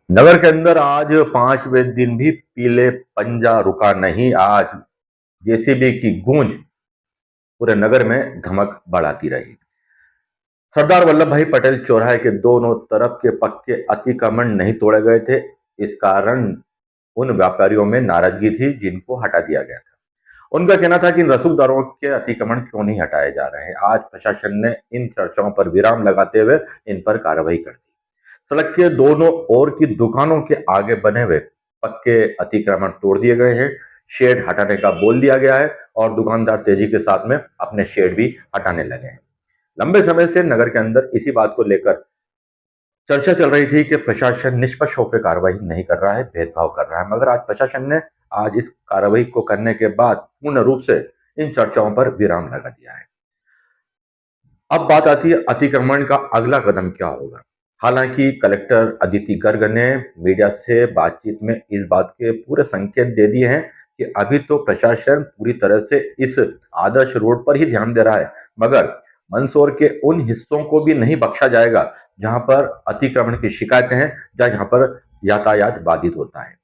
नगर के अंदर आज 5वें दिन भी पीले पंजा रुका नहीं। आज जेसीबी की गूंज पूरे नगर में धमक बढ़ाती रही। सरदार वल्लभ भाई पटेल चौराहे के दोनों तरफ के पक्के अतिक्रमण नहीं तोड़े गए थे। इस कारण उन व्यापारियों में नाराजगी थी जिनको हटा दिया गया था। उनका कहना था कि इन रसूखदारों के अतिक्रमण क्यों नहीं हटाए जा रहे हैं। आज प्रशासन ने इन चर्चाओं पर विराम लगाते हुए इन पर कार्रवाई कर दी। सड़क के दोनों ओर की दुकानों के आगे बने हुए पक्के अतिक्रमण तोड़ दिए गए हैं। शेड हटाने का बोल दिया गया है और दुकानदार तेजी के साथ में अपने शेड भी हटाने लगे हैं। लंबे समय से नगर के अंदर इसी बात को लेकर चर्चा चल रही थी कि प्रशासन निष्पक्ष होकर कार्रवाई नहीं कर रहा है, भेदभाव कर रहा है, मगर आज प्रशासन ने आज इस कार्रवाई को करने के बाद पूर्ण रूप से इन चर्चाओं पर विराम लगा दिया है। अब बात आती है अतिक्रमण का अगला कदम क्या होगा। हालांकि कलेक्टर अदिति गर्ग ने मीडिया से बातचीत में इस बात के पूरे संकेत दे दिए हैं कि अभी तो प्रशासन पूरी तरह से इस आदर्श रोड पर ही ध्यान दे रहा है, मगर मंदसौर के उन हिस्सों को भी नहीं बख्शा जाएगा जहां पर अतिक्रमण की शिकायतें हैं, जहां पर यातायात बाधित होता है।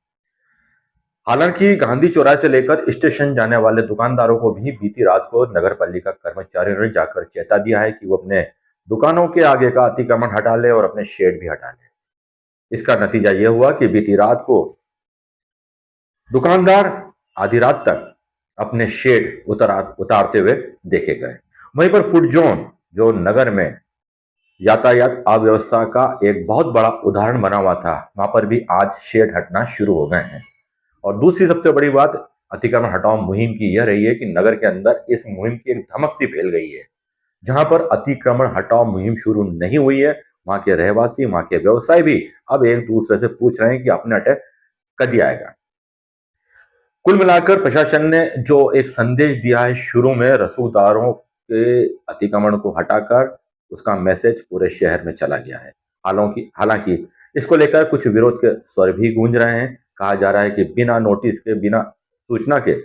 हालांकि गांधी चौराहे से लेकर स्टेशन जाने वाले दुकानदारों को भी बीती रात को नगर पालिका कर्मचारियों ने जाकर चेता दिया है कि वो अपने दुकानों के आगे का अतिक्रमण हटा ले और अपने शेड भी हटा ले। इसका नतीजा यह हुआ कि बीती रात को दुकानदार आधी रात तक अपने शेड उतारते हुए देखे गए। वहीं पर फूड जोन जो नगर में यातायात अव्यवस्था का एक बहुत बड़ा उदाहरण बना हुआ था, वहां पर भी आज शेड हटना शुरू हो गए हैं। और दूसरी सबसे बड़ी बात अतिक्रमण हटाओ मुहिम की यह रही है कि नगर के अंदर इस मुहिम की एक धमक सी फैल गई है। जहां पर अतिक्रमण हटाओ मुहिम शुरू नहीं हुई है, वहां के रहवासी, वहां के व्यवसाय भी अब एक दूसरे से पूछ रहे हैं कि अपने अटैक कभी आएगा। कुल मिलाकर प्रशासन ने जो एक संदेश दिया है शुरू में, रसूखदारों के अतिक्रमण को हटाकर, उसका मैसेज पूरे शहर में चला गया है। हालांकि इसको लेकर कुछ विरोध के स्वर भी गूंज रहे हैं। कहा जा रहा है कि बिना नोटिस के, बिना सूचना के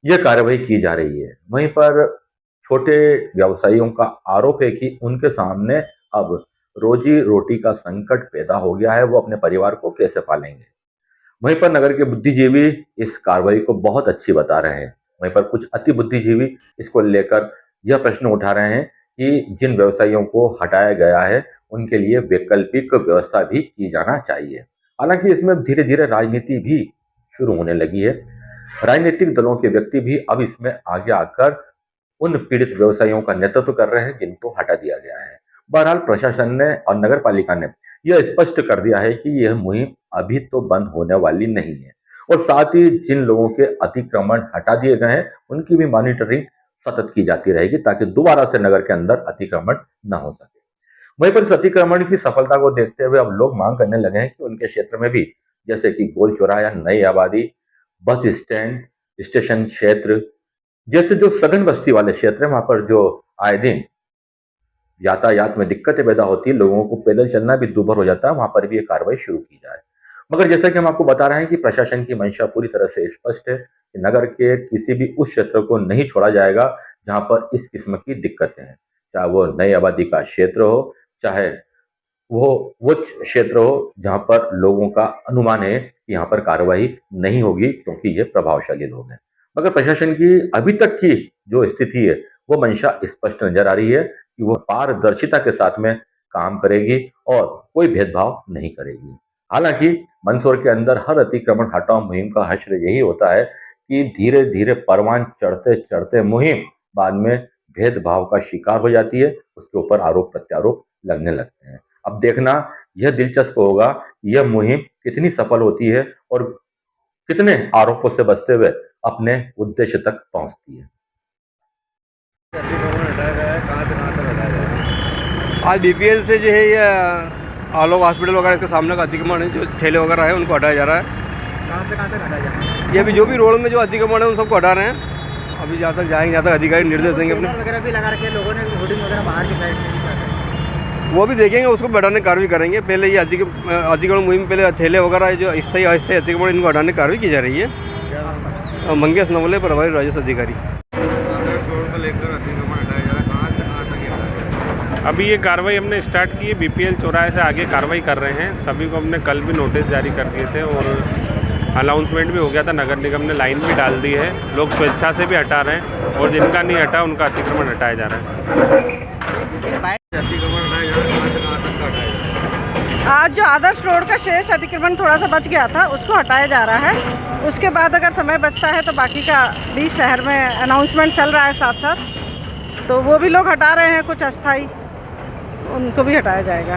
यह कार्रवाई की जा रही है। वहीं पर छोटे व्यवसायियों का आरोप है कि उनके सामने अब रोजी रोटी का संकट पैदा हो गया है, वो अपने परिवार को कैसे पालेंगे। वहीं पर नगर के बुद्धिजीवी इस कार्रवाई को बहुत अच्छी बता रहे हैं। वहीं पर कुछ अति बुद्धिजीवी इसको लेकर यह प्रश्न उठा रहे हैं कि जिन व्यवसायियों को हटाया गया है उनके लिए वैकल्पिक व्यवस्था भी की जाना चाहिए। हालांकि इसमें धीरे धीरे राजनीति भी शुरू होने लगी है। राजनीतिक दलों के व्यक्ति भी अब इसमें आगे आकर उन पीड़ित व्यवसायियों का नेतृत्व कर रहे हैं जिनको हटा दिया गया है। बहरहाल प्रशासन ने और नगर पालिका ने यह स्पष्ट कर दिया है कि यह मुहिम अभी तो बंद होने वाली नहीं है, और साथ ही जिन लोगों के अतिक्रमण हटा दिए गए हैं उनकी भी मॉनिटरिंग सतत की जाती रहेगी ताकि दोबारा से नगर के अंदर अतिक्रमण न हो सके। वहीं पर इस अतिक्रमण की सफलता को देखते हुए अब लोग मांग करने लगे हैं कि उनके क्षेत्र में भी, जैसे कि गोल चौराहा, नई आबादी, बस स्टैंड, स्टेशन क्षेत्र जैसे जो सघन बस्ती वाले क्षेत्र है, वहां पर जो आए दिन यातायात में दिक्कतें पैदा होती है, लोगों को पैदल चलना भी दूभर हो जाता है, वहां पर भी ये कार्रवाई शुरू की जाए। मगर जैसा कि हम आपको बता रहे हैं कि प्रशासन की मंशा पूरी तरह से स्पष्ट है कि नगर के किसी भी उस क्षेत्र को नहीं छोड़ा जाएगा जहां पर इस किस्म की दिक्कतें हैं, चाहे वो नई आबादी का क्षेत्र हो, चाहे वो क्षेत्र हो जहां पर लोगों का अनुमान है कि यहाँ पर कार्रवाई नहीं होगी क्योंकि ये प्रभावशाली लोग हैं। मगर प्रशासन की अभी तक की जो स्थिति है वो मंशा स्पष्ट नजर आ रही है कि वो पारदर्शिता के साथ में काम करेगी और कोई भेदभाव नहीं करेगी। हालांकि मंदसौर के अंदर हर अतिक्रमण हटाओ मुहिम का हश्र यही होता है कि धीरे धीरे परवान चढ़ते चढ़ते मुहिम बाद में भेदभाव का शिकार हो जाती है, उसके ऊपर आरोप प्रत्यारोप लगने लगते हैं। अब देखना यह दिलचस्प होगा यह मुहिम कितनी सफल होती है और कितने आरोपों से बचते हुए अपने उद्देश्य तक पहुंचती है। आज बीपीएल से जो है ये आलोक हॉस्पिटल वगैरह इसके सामने का अतिक्रमण है, जो ठेले वगैरह है उनको हटाया जा रहा है। कहाँ से हटाया जा रहा है? ये अभी जो भी रोड में जो अतिक्रमण है उन सबको हटा रहे हैं। अभी जहाँ तक जाएंगे, जहाँ तक अधिकारी निर्देश देंगे अपने वगैरह भी लगा रखे लोगों ने, होर्डिंग वगैरह बाहर की साइड में भी, वो भी देखेंगे, उसको बढ़ाने की कार्रवाई करेंगे। पहले ये अतिक्रमण मुहिम, पहले ठेले वगैरह जो स्थायी अस्थायी अतिक्रमण इनको हटाने की कार्रवाई की जा रही है। मंगेश नवले, प्रभारी राजस्व अधिकारी। अभी ये कार्रवाई हमने स्टार्ट की है, बीपीएल चौराहे से आगे कार्रवाई कर रहे हैं। सभी को हमने कल भी नोटिस जारी कर दिए थे और अनाउंसमेंट भी हो गया था। नगर निगम ने लाइन भी डाल दी है, लोग स्वेच्छा से भी हटा रहे हैं और जिनका नहीं हटा उनका अतिक्रमण हटाया जा रहा है। आज जो आदर्श रोड का शेष अतिक्रमण थोड़ा सा बच गया था उसको हटाया जा रहा है। उसके बाद अगर समय बचता है तो बाकी का भी शहर में अनाउंसमेंट चल रहा है साथ साथ, तो वो भी लोग हटा रहे हैं, कुछ अस्थाई उनको भी हटाया जाएगा।